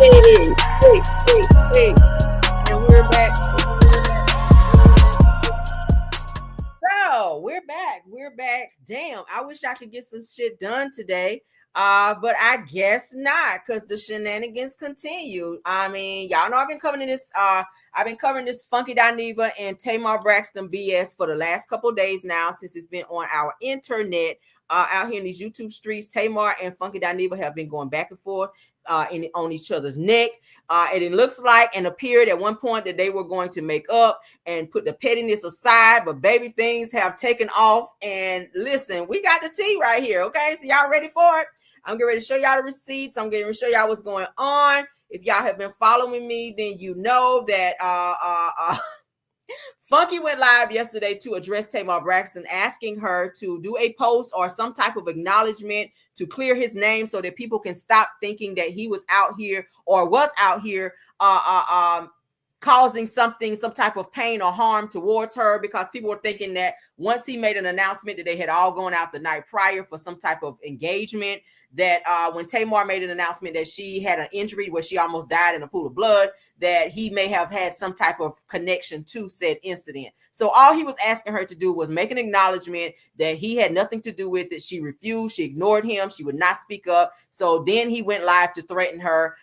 Hey, hey, hey, hey. And we're back. So we're back. We're back. Damn, I wish I could get some shit done today. But I guess not, because the shenanigans continue. I mean, y'all know I've been covering this. I've been covering this Funky Dineva and Tamar Braxton BS for the last couple of days now, since it's been on our internet. Out here in these YouTube streets, Tamar and Funky Dineva have been going back and forth on each other's neck. And it looks like and appeared at one point that they were going to make up and put the pettiness aside, but baby, things have taken off. And listen, we got the tea right here. Okay, so y'all ready for it? I'm getting ready to show y'all the receipts. I'm getting ready to show y'all what's going on. If y'all have been following me, then you know that Funky went live yesterday to address Tamar Braxton, asking her to do a post or some type of acknowledgement to clear his name so that people can stop thinking that he was out here or was out here causing some type of pain or harm towards her, because people were thinking that once he made an announcement that they had all gone out the night prior for some type of engagement, that when Tamar made an announcement that she had an injury where she almost died in a pool of blood, that he may have had some type of connection to said incident. So all he was asking her to do was make an acknowledgement that he had nothing to do with it. She refused. She ignored him. She would not speak up. So then he went live to threaten her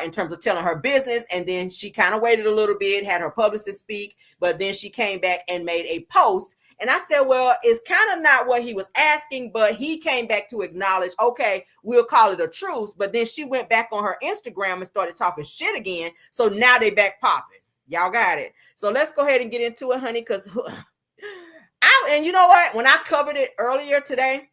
in terms of telling her business. And then she kind of waited a little bit, had her publicist speak, but then she came back and made a post. And I said, well, it's kind of not what he was asking, but he came back to acknowledge, okay, we'll call it a truce. But then she went back on her Instagram and started talking shit again. So now they back popping. Y'all got it. So let's go ahead and get into it, honey, because and you know what? When I covered it earlier today,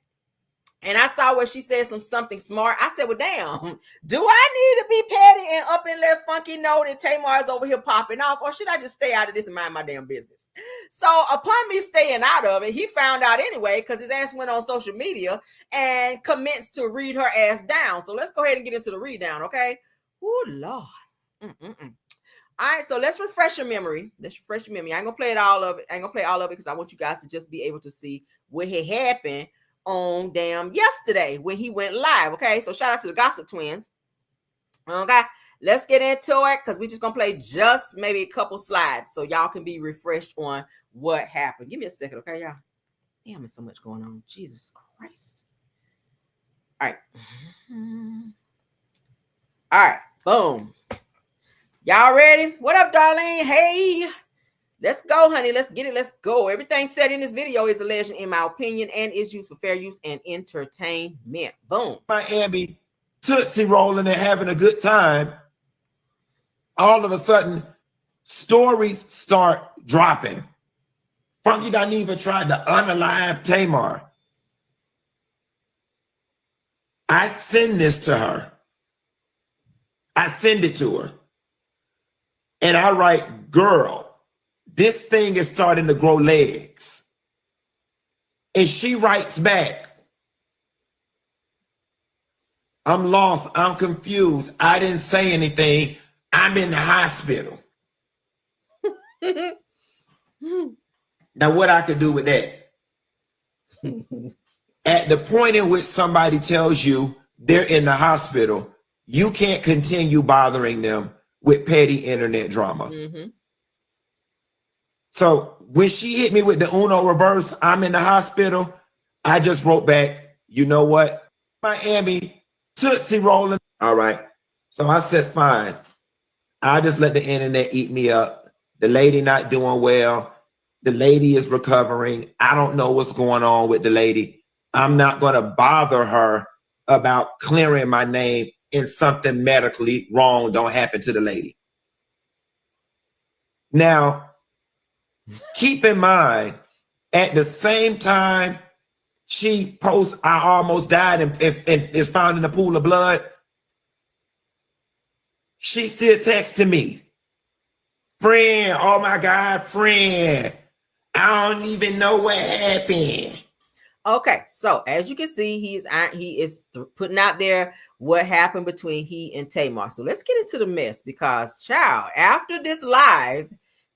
and I saw where she said something smart, I said, well, damn, do I need to be petty and up and let Funky know that Tamar is over here popping off, or should I just stay out of this and mind my damn business? So upon me staying out of it, he found out anyway, because his ass went on social media and commenced to read her ass down. So let's go ahead and get into the read down, okay? Oh, Lord. All right, so let's refresh your memory. I ain't gonna play all of it because I want you guys to just be able to see what had happened on damn yesterday when he went live. Okay, so shout out to the Gossip Twins. Okay, let's get into it, because we're just gonna play just maybe a couple slides so y'all can be refreshed on what happened. Give me a second, okay, y'all? Damn, there's so much going on. Jesus Christ. All right. All right, boom. Y'all ready? What up, Darlene? Hey. Let's go, honey. Let's get it. Let's go. Everything said in this video is alleged, in my opinion, and is used for fair use and entertainment. Boom. Miami, Tootsie rolling and having a good time. All of a sudden, stories start dropping. Funky Dineva tried to unalive Tamar. I send this to her. I send it to her. And I write, girl, this thing is starting to grow legs. And she writes back, I'm lost. I'm confused. I didn't say anything. I'm in the hospital. Now, what I could do with that? At the point in which somebody tells you they're in the hospital, you can't continue bothering them with petty internet drama. So when she hit me with the Uno reverse, I'm in the hospital, I just wrote back, you know what? Miami, Tootsie rolling. All right. So I said, fine. I'll just let the internet eat me up. The lady not doing well. The lady is recovering. I don't know what's going on with the lady. I'm not going to bother her about clearing my name and something medically wrong don't happen to the lady. Now, keep in mind, at the same time she posts, I almost died and is found in a pool of blood, she still texting me, friend, oh my God, friend, I don't even know what happened. Okay, so as you can see, he is putting out there what happened between he and Tamar. So let's get into the mess, because, child, after this live,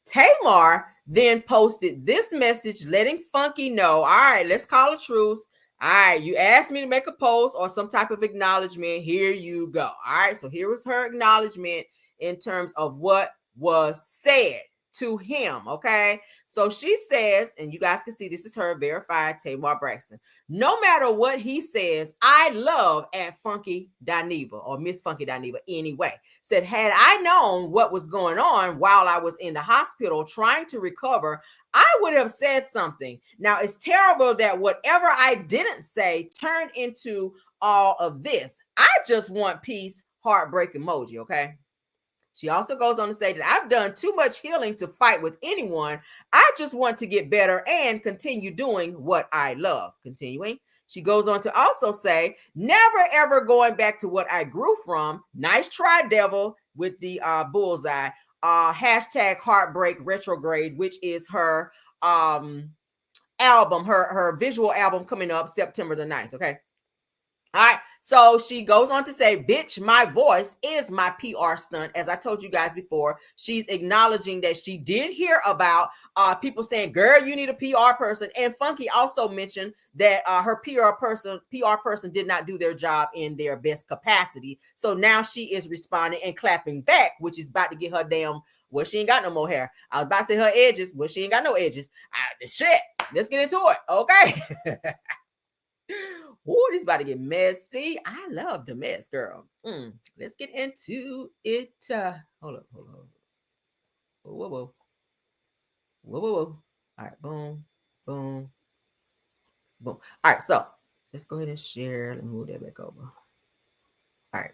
Tamar then posted this message letting Funky know, all right, let's call a truce. All right, you asked me to make a post or some type of acknowledgement. Here you go. All right, so here was her acknowledgement in terms of what was said to him. Okay, so she says, and you guys can see this is her verified Tamar Braxton. No matter what he says, I love at Funky Dineva or Miss Funky Dineva anyway. Said, had I known what was going on while I was in the hospital trying to recover, I would have said something. Now, it's terrible that whatever I didn't say turned into all of this. I just want peace, heartbreak emoji, okay? She also goes on to say that I've done too much healing to fight with anyone. I just want to get better and continue doing what I love. Continuing, she goes on to also say, never ever going back to what I grew from. Nice try, devil, with the bullseye. Hashtag heartbreak retrograde, which is her album, her visual album coming up September the 9th. Okay. All right, so she goes on to say, bitch, my voice is my PR stunt. As I told you guys before, she's acknowledging that she did hear about people saying, girl, you need a PR person. And Funky also mentioned that her PR person did not do their job in their best capacity. So now she is responding and clapping back, which is about to get her damn, well, she ain't got no more hair. I was about to say her edges. Well, she ain't got no edges. Shit, let's get into it. Okay. Oh, this is about to get messy. I love the mess, girl. Let's get into it. Hold up. Whoa. All right, boom. All right, so let's go ahead and share. Let me move that back over. All right.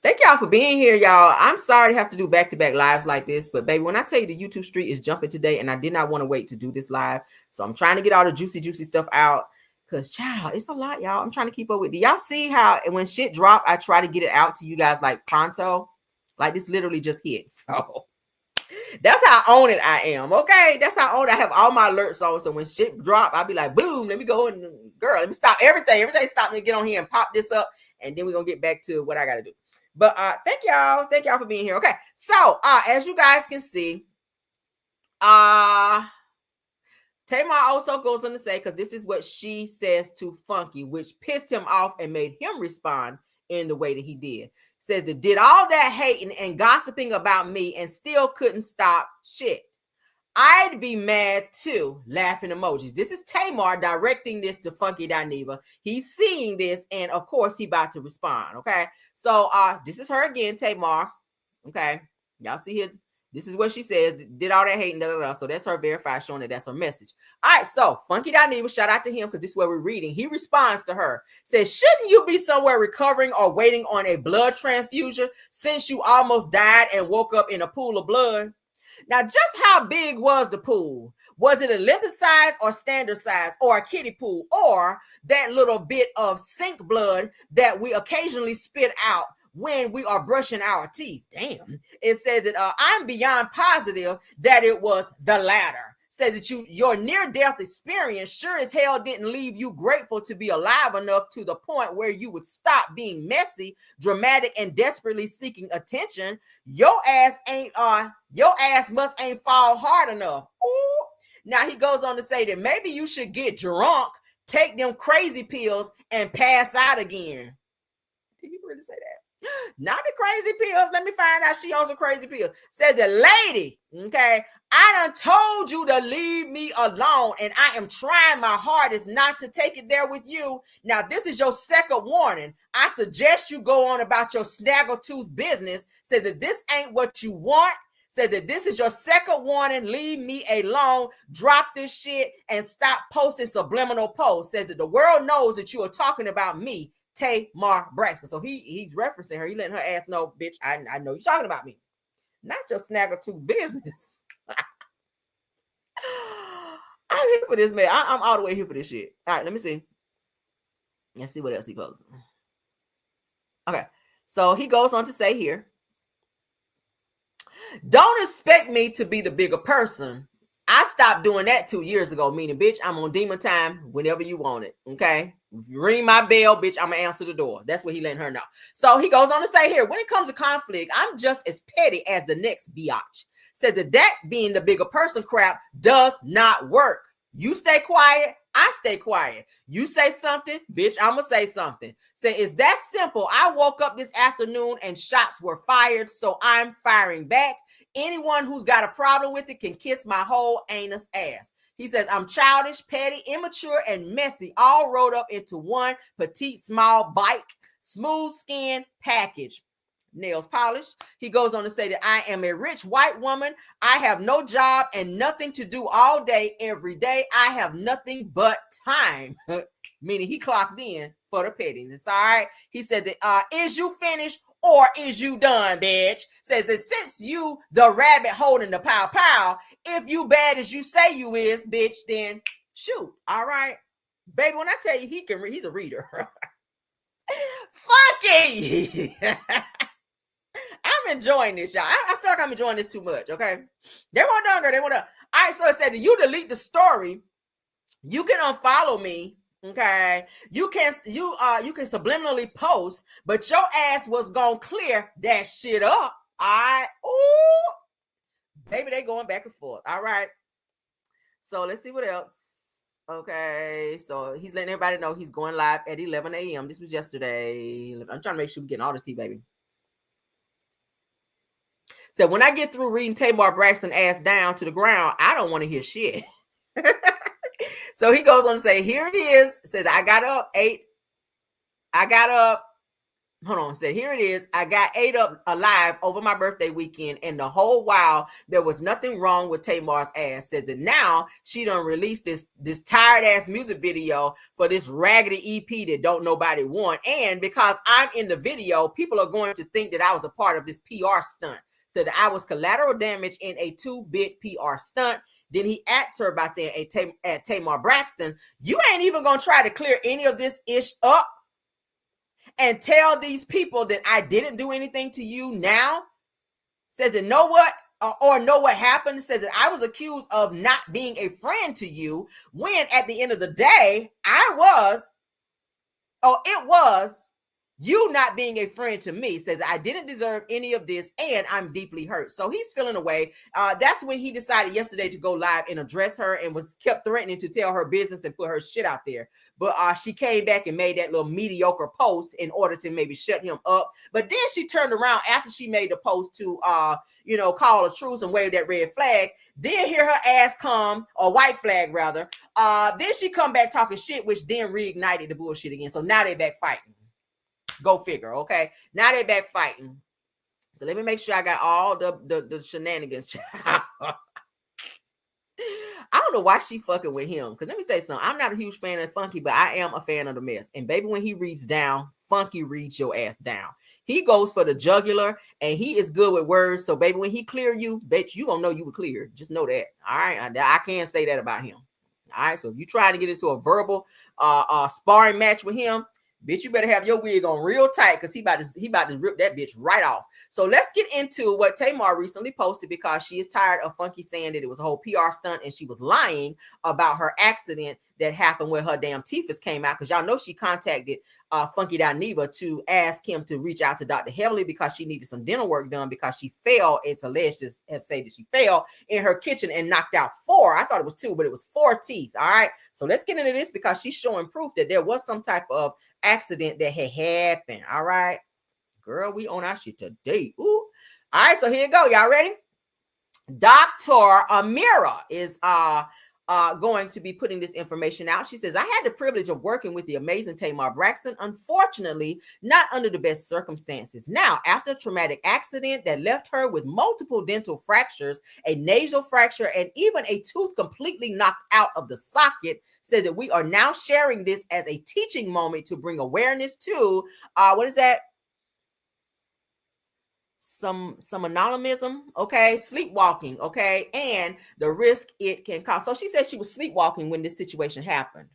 Thank y'all for being here, y'all. I'm sorry to have to do back-to-back lives like this, but baby, when I tell you the YouTube street is jumping today, and I did not want to wait to do this live, so I'm trying to get all the juicy stuff out. Because, child, it's a lot, y'all. I'm trying to keep up with it. Do y'all see how when shit drop, I try to get it out to you guys like pronto? Like this literally just hit. So that's how on it I am, okay? That's how on it. I have all my alerts on. So when shit drop, I'll be like, boom, let me go and, girl, let me stop everything. Everything stop me to get on here and pop this up. And then we're going to get back to what I got to do. But thank y'all. Thank y'all for being here. Okay. So as you guys can see, Tamar also goes on to say, because this is what she says to Funky, which pissed him off and made him respond in the way that he did. Says that did all that hating and gossiping about me and still couldn't stop shit. I'd be mad too. Laughing emojis. This is Tamar directing this to Funky Dineva. He's seeing this, and of course, he about to respond. Okay. So this is her again, Tamar. Okay. Y'all see here. This is what she says. Did all that hating, So that's her verified, showing that that's her message. All right, so Funky Dineva, shout out to him because this is what we're reading. He responds to her, says, shouldn't you be somewhere recovering or waiting on a blood transfusion since you almost died and woke up in a pool of blood? Now, just how big was the pool? Was it Olympic size or standard size or a kiddie pool or that little bit of sink blood that we occasionally spit out when we are brushing our teeth? Damn. It says that I'm beyond positive that it was the latter. Says that your near-death experience sure as hell didn't leave you grateful to be alive enough to the point where you would stop being messy, dramatic, and desperately seeking attention. Your ass must ain't fall hard enough. Ooh. Now he goes on to say that maybe you should get drunk, take them crazy pills, and pass out again. Did he really say that? Not the crazy pills. Let me find out she on some crazy pills. Said the lady, okay, I done told you to leave me alone, and I am trying my hardest not to take it there with you. Now, this is your second warning. I suggest you go on about your snaggletooth business. Said that this ain't what you want. Said that this is your second warning. Leave me alone. Drop this shit and stop posting subliminal posts. Says that the world knows that you are talking about me, Tamar Braxton. So he's referencing her. He letting her ass know, bitch, I know you're talking about me. Not your snaggletooth business. I'm here for this, man. I'm all the way here for this shit. All right, let me see. Let's see what else he posted. Okay, so he goes on to say here, don't expect me to be the bigger person. I stopped doing that 2 years ago, meaning, bitch, I'm on demon time whenever you want it, okay? If you ring my bell, bitch, I'm going to answer the door. That's what he letting her know. So he goes on to say here, when it comes to conflict, I'm just as petty as the next biatch. Said that being the bigger person crap does not work. You stay quiet, I stay quiet. You say something, bitch, I'm going to say something. Say, it's that simple. I woke up this afternoon and shots were fired, so I'm firing back. Anyone who's got a problem with it can kiss my whole anus ass. He says, I'm childish, petty, immature, and messy, all rolled up into one petite, small bike, smooth skin package. Nails polished. He goes on to say that I am a rich white woman. I have no job and nothing to do all day, every day. I have nothing but time. Meaning he clocked in for the pettiness. All right. He said that, is you finished or is you done, bitch? Says that since you the rabbit holding the pow pow, if you bad as you say you is, bitch, then shoot. All right. Baby, when I tell you he can read, he's a reader. Fucking. I'm enjoying this, y'all. I feel like I'm enjoying this too much, okay? They weren't done, girl. They weren't done. All right, so it said that you delete the story. You can unfollow me, okay? You can subliminally post, but your ass was gonna clear that shit up. All right. Ooh. Baby, they going back and forth. All right. So let's see what else. Okay, so he's letting everybody know he's going live at 11 a.m. This was yesterday. I'm trying to make sure we're getting all the tea, baby. So when I get through reading Tamar Braxton ass down to the ground, I don't want to hear shit. So he goes on to say, here it is. Said, said, here it is. I got ate up alive over my birthday weekend, and the whole while there was nothing wrong with Tamar's ass. Says that now she done released this tired ass music video for this raggedy EP that don't nobody want. And because I'm in the video, people are going to think that I was a part of this PR stunt. Said that I was collateral damage in a 2-bit PR stunt. Then he acts her by saying, at Tamar Braxton, you ain't even going to try to clear any of this ish up and tell these people that I didn't do anything to you now? Says that know what happened? Says that I was accused of not being a friend to you when at the end of the day, it was you not being a friend to me. Says I didn't deserve any of this and I'm deeply hurt. So he's feeling away. That's when he decided yesterday to go live and address her and was kept threatening to tell her business and put her shit out there. But she came back and made that little mediocre post in order to maybe shut him up. But then she turned around after she made the post to, call a truce and wave that red flag. Then hear her ass come, or white flag rather. Then she come back talking shit, which then reignited the bullshit again. So now they back fighting. Go figure, okay? Now they back fighting. So let me make sure I got all the shenanigans. I don't know why she fucking with him. Because let me say something. I'm not a huge fan of Funky, but I am a fan of the mess. And baby, when he reads down, Funky reads your ass down. He goes for the jugular, and he is good with words. So baby, when he clear you, bitch, you gonna know you were cleared. Just know that. All right, I can't say that about him. All right, so if you try to get into a verbal sparring match with him, bitch, you better have your wig on real tight because he about to rip that bitch right off. So let's get into what Tamar recently posted because she is tired of Funky saying that it was a whole PR stunt and she was lying about her accident that happened where her damn teeth came out. Because y'all know she contacted Funky Dineva to ask him to reach out to Dr. Heavily because she needed some dental work done because she fell. It's alleged as say that she fell in her kitchen and knocked out 4. I thought it was 2, but it was 4 teeth. All right. So let's get into this because she's showing proof that there was some type of accident that had happened. All right. Girl, we on our shit today. Ooh. All right. So here you go. Y'all ready? Dr. Amira is going to be putting this information out. She says, I had the privilege of working with the amazing Tamar Braxton, unfortunately, not under the best circumstances. Now, after a traumatic accident that left her with multiple dental fractures, a nasal fracture, and even a tooth completely knocked out of the socket, said that we are now sharing this as a teaching moment to bring awareness to, what is that? Some anonymism, okay, sleepwalking, okay, and the risk it can cause. So she said she was sleepwalking when this situation happened.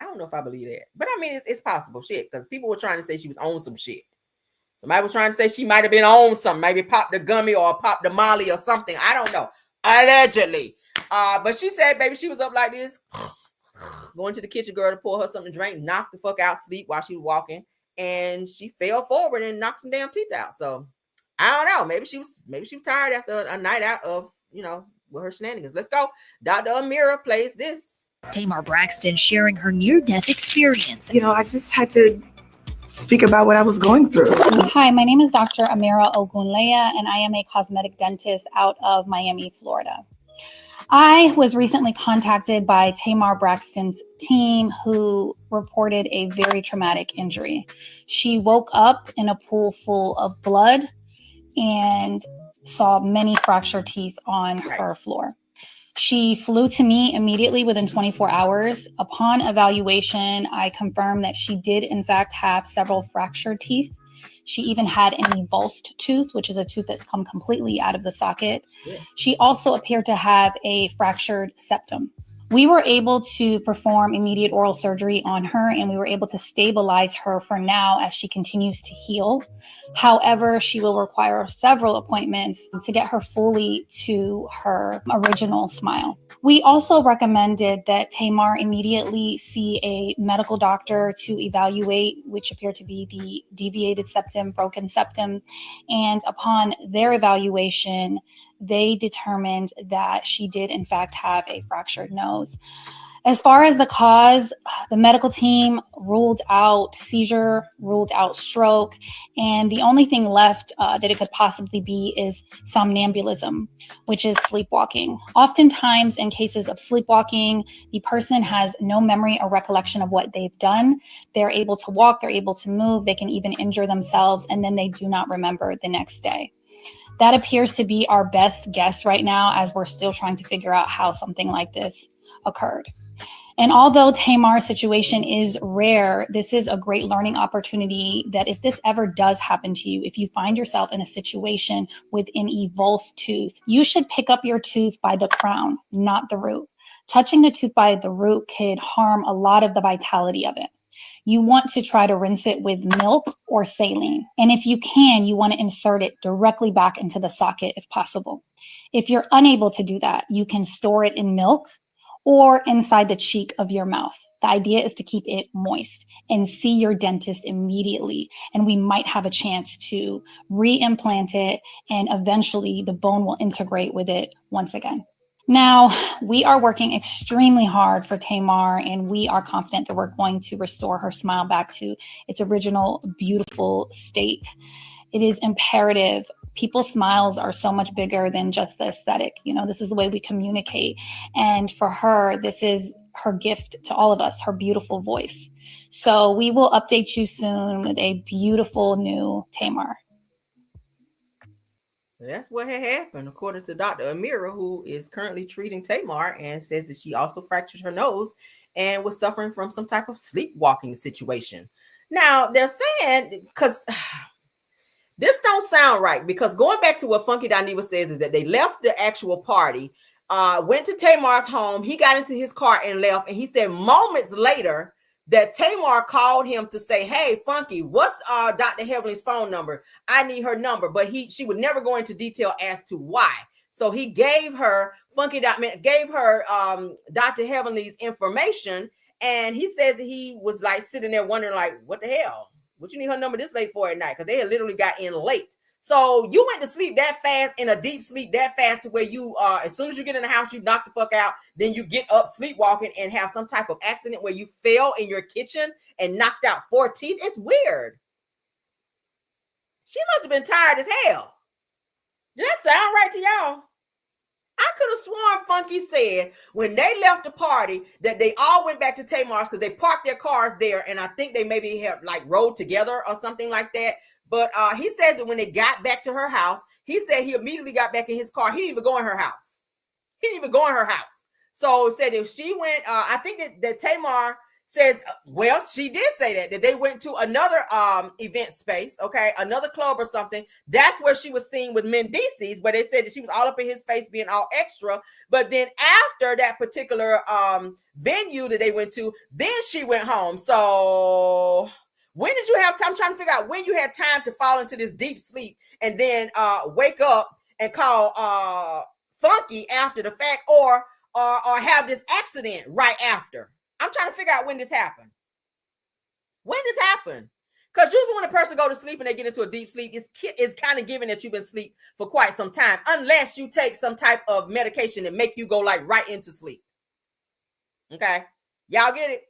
I don't know if I believe that, but I mean it's possible shit because people were trying to say she was on some shit. Somebody was trying to say she might have been on something, maybe popped the gummy or popped the molly or something. I don't know, allegedly. But she said, baby, she was up like this, going to the kitchen, girl, to pour her something to drink, knocked the fuck out, sleep while she was walking, and she fell forward and knocked some damn teeth out. So I don't know. Maybe she was tired after a night out of, with her shenanigans. Let's go. Dr. Amira plays this. Tamar Braxton sharing her near-death experience. I just had to speak about what I was going through. Hi, my name is Dr. Amira Ogunleya, and I am a cosmetic dentist out of Miami, Florida. I was recently contacted by Tamar Braxton's team, who reported a very traumatic injury. She woke up in a pool full of blood and saw many fractured teeth on her floor. She flew to me immediately within 24 hours. Upon evaluation, I confirmed that she did, in fact, have several fractured teeth. She even had an avulsed tooth, which is a tooth that's come completely out of the socket. Yeah. She also appeared to have a fractured septum. We were able to perform immediate oral surgery on her, and we were able to stabilize her for now as she continues to heal. However, she will require several appointments to get her fully to her original smile. We also recommended that Tamar immediately see a medical doctor to evaluate, which appeared to be the deviated septum, broken septum. And upon their evaluation, they determined that she did, in fact, have a fractured nose. As far as the cause, the medical team ruled out seizure, ruled out stroke, and the only thing left that it could possibly be is somnambulism, which is sleepwalking. Oftentimes, in cases of sleepwalking, the person has no memory or recollection of what they've done. They're able to walk, they're able to move, they can even injure themselves, and then they do not remember the next day. That appears to be our best guess right now, as we're still trying to figure out how something like this occurred. And although Tamar's situation is rare, this is a great learning opportunity that if this ever does happen to you, if you find yourself in a situation with an avulsed tooth, you should pick up your tooth by the crown, not the root. Touching the tooth by the root could harm a lot of the vitality of it. You want to try to rinse it with milk or saline. And if you can, you want to insert it directly back into the socket if possible. If you're unable to do that, you can store it in milk or inside the cheek of your mouth. The idea is to keep it moist and see your dentist immediately. And we might have a chance to re-implant it, and eventually the bone will integrate with it once again. Now, we are working extremely hard for Tamar, and we are confident that we're going to restore her smile back to its original beautiful state. It is imperative. People's smiles are so much bigger than just the aesthetic. This is the way we communicate. And for her, this is her gift to all of us, her beautiful voice. So we will update you soon with a beautiful new Tamar. That's what had happened, according to Dr. Amira, who is currently treating Tamar, and says that she also fractured her nose and was suffering from some type of sleepwalking situation. Now, they're saying, because this don't sound right, because going back to what Funky Dineva says is that they left the actual party, went to Tamar's home, he got into his car and left, and he said moments later that Tamar called him to say, hey, Funky, what's Dr. Heavenly's phone number? I need her number. But she would never go into detail as to why. So he gave her, gave her Dr. Heavenly's information. And he says that he was like sitting there wondering, like, what the hell? What you need her number this late for at night? Because they had literally got in late. So you went to sleep that fast, in a deep sleep that fast, to where you, as soon as you get in the house, you knock the fuck out. Then you get up sleepwalking and have some type of accident where you fell in your kitchen and knocked out 4 teeth. It's weird. She must have been tired as hell. Did that sound right to y'all? I could have sworn Funky said when they left the party that they all went back to Tamar's because they parked their cars there, and I think they maybe had like rode together or something like that. But he says that when they got back to her house, he said he immediately got back in his car. He didn't even go in her house. So said if she went, I think that Tamar says, well, she did say that they went to another event space, okay, another club or something. That's where she was seen with Mendices, but they said that she was all up in his face being all extra. But then after that particular venue that they went to, then she went home. So when did you have time? I'm trying to figure out when you had time to fall into this deep sleep and then wake up and call Funky after the fact, or have this accident right after. I'm trying to figure out when this happened. Because usually when a person go to sleep and they get into a deep sleep, it's kind of given that you've been asleep for quite some time, unless you take some type of medication that make you go like right into sleep. Okay, y'all get it?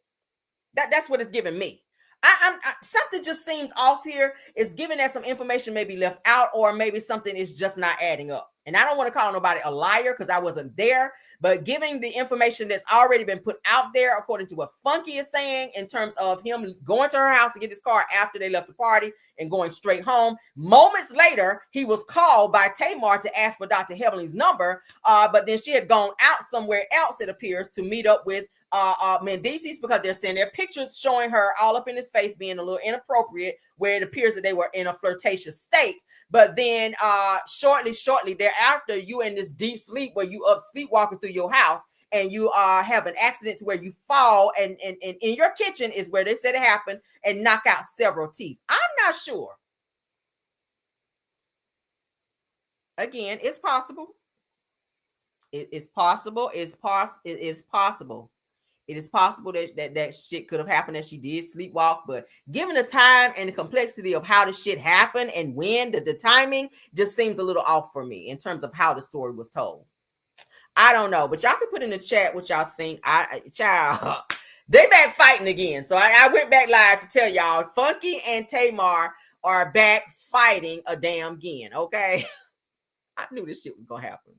That's what it's giving me. I something just seems off here. It's giving that some information may be left out, or maybe something is just not adding up. And I don't want to call nobody a liar because I wasn't there, but giving the information that's already been put out there, according to what Funky is saying, in terms of him going to her house to get his car after they left the party and going straight home. Moments later, he was called by Tamar to ask for Dr. Heavenly's number, but then she had gone out somewhere else, it appears, to meet up with Mendices, because they're sending their pictures showing her all up in his face being a little inappropriate, where it appears that they were in a flirtatious state. But then shortly thereafter, you in this deep sleep where you up sleepwalking through your house, and you have an accident to where you fall, and in your kitchen is where they said it happened, and knock out several teeth. I'm not sure. Again, it's possible. It is possible. It is possible. It is possible that shit could have happened, that she did sleepwalk, but given the time and the complexity of how the shit happened and when, the timing just seems a little off for me in terms of how the story was told. I don't know, but y'all can put in the chat what y'all think. Child, they back fighting again. So I went back live to tell y'all, Funky and Tamar are back fighting a damn again, okay? I knew this shit was gonna happen.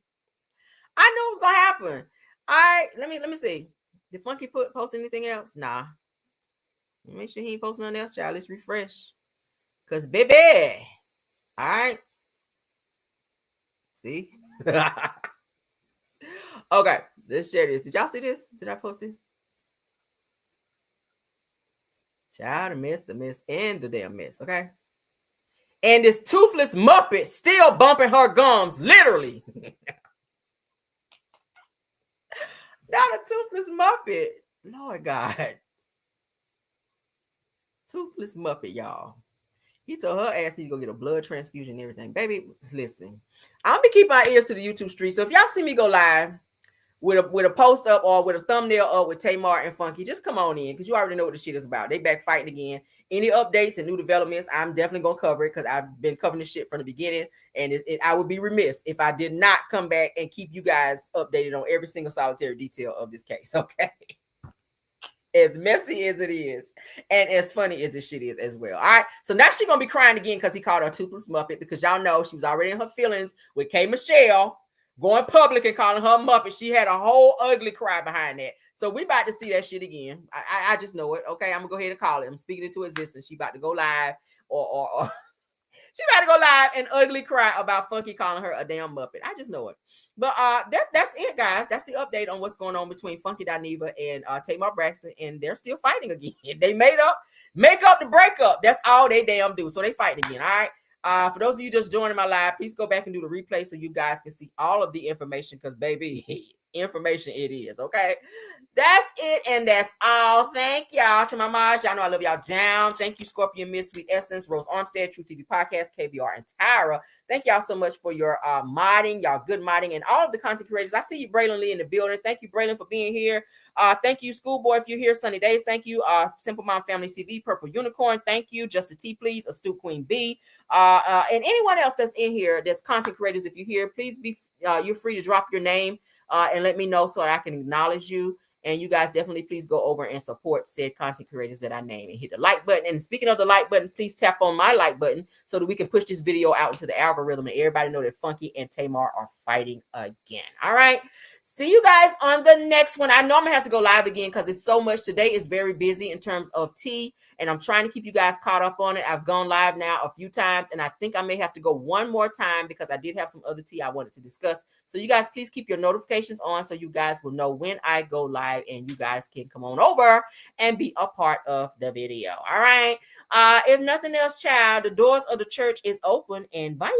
I knew it was gonna happen. All right, let me see. Did Funky post anything else? Nah. Make sure he ain't post nothing else, child. Let's refresh. Cause baby. All right. See? Okay, let's share this. Did y'all see this? Did I post this? Child, the miss, and the damn miss. Okay. And this toothless Muppet still bumping her gums, literally. Not a toothless Muppet. Lord God. Toothless Muppet, y'all. He told her ass need to go get a blood transfusion and everything. Baby, listen. I'm gonna be keeping my ears to the YouTube street. So if y'all see me go live with a post up or with a thumbnail up with Tamar and Funky, just come on in, because you already know what the shit is about. They back fighting again. Any updates and new developments, I'm definitely gonna cover it, because I've been covering this shit from the beginning, and I would be remiss if I did not come back and keep you guys updated on every single solitary detail of this case. Okay. As messy as it is, and as funny as this shit is as well. All right, so now she's gonna be crying again because he called her a toothless Muppet, because y'all know she was already in her feelings with K. Michelle going public and calling her a Muppet. She had a whole ugly cry behind that. So we about to see that shit again. I just know it. Okay, I'm gonna go ahead and call it. I'm speaking it to existence. She about to go live, or she about to go live and ugly cry about Funky calling her a damn Muppet. I just know it. But that's it, guys. That's the update on what's going on between Funky Dineva and Tamar Braxton, and they're still fighting again. They make up the breakup. That's all they damn do. So they fight again. All right. For those of you just joining my live, please go back and do the replay so you guys can see all of the information, because baby, information it is. Okay, that's it, and that's all. Thank y'all to my mods. Y'all know I love y'all down. Thank you, Scorpion Miss, Sweet Essence, Rose Armstead, True TV Podcast, KBR, and Tyra. Thank y'all so much for your modding, y'all good modding, and all of the content creators. I see you, Braylon Lee, in the building. Thank you, Braylon, for being here. Thank you, Schoolboy, if you're here. Sunny Days. Thank you, Simple Mom Family TV, Purple Unicorn. Thank you, Just a T, please, Astute Queen B, and anyone else that's in here that's content creators. If you're here, please be you're free to drop your name and let me know so that I can acknowledge you. And you guys definitely please go over and support said content creators that I name, and hit the like button. And speaking of the like button, please tap on my like button so that we can push this video out into the algorithm and everybody know that Funky and Tamar are fighting again. All right. See you guys on the next one. I know I'm gonna have to go live again because it's so much. Today is very busy in terms of tea, and I'm trying to keep you guys caught up on it. I've gone live now a few times, and I think I may have to go one more time because I did have some other tea I wanted to discuss. So you guys please keep your notifications on so you guys will know when I go live, and you guys can come on over and be a part of the video. All right. If nothing else, child, the doors of the church is open, and bye.